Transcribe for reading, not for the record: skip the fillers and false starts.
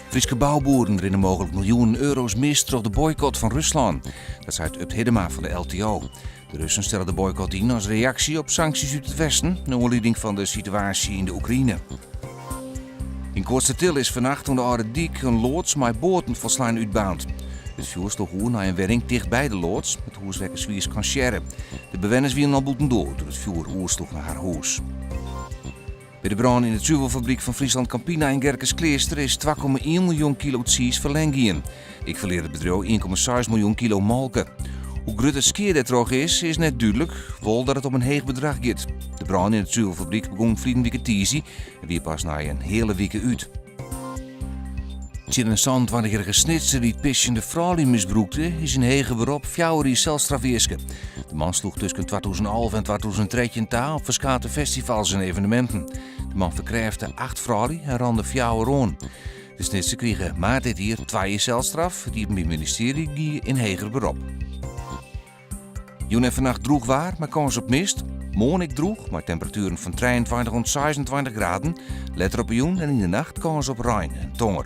Friese bouwboeren rennen mogelijk miljoenen euro's mis door de boycott van Rusland. Dat zei het Up Hiddema van de LTO. De Russen stellen de boycott in als reactie op sancties uit het Westen, naar aanleiding van de situatie in de Oekraïne. In Koortsetil is vannacht toen de Oude Diek een loods met boten volslaan uitbaand. Het vuur sloeg hoe naar een werking dichtbij de loods, met hoeswekkers Wiers kan sharen. De bewoners wieren al boeten door toen het vuur oersloeg naar haar huis. Bij de brand in de zuivelfabriek van Friesland Campina in Gerkes-Kleester is 2,1 miljoen kilo cheese verlengd. Ik verleer het bedrijf 1,6 miljoen kilo molken. Hoe groot het skeer dat er is net duidelijk, wel dat het om een heeg bedrag gaat. De brand in de zuivelfabriek begon vrienden week tizi en weer pas na een hele week uit. Een 26-jarige snitser die het pissende vrouw misbroekte, is in Hege beroep 4 jaar celstrafeerske. De man sloeg tussen 2011 en 2013 taal op verschillende festivals en evenementen. De man verkrijfde 8 vrouwen en rande 4 jaar aan. De snitser kreeg maart dit jaar 2 jaar celstraf, die het ministerie die in Heger beroep. Joen en vannacht droeg waar, maar kans op mist. Morgen ik droeg, maar temperaturen van 23 tot 26 graden. Let op joen en in de nacht kans op rein en tonger.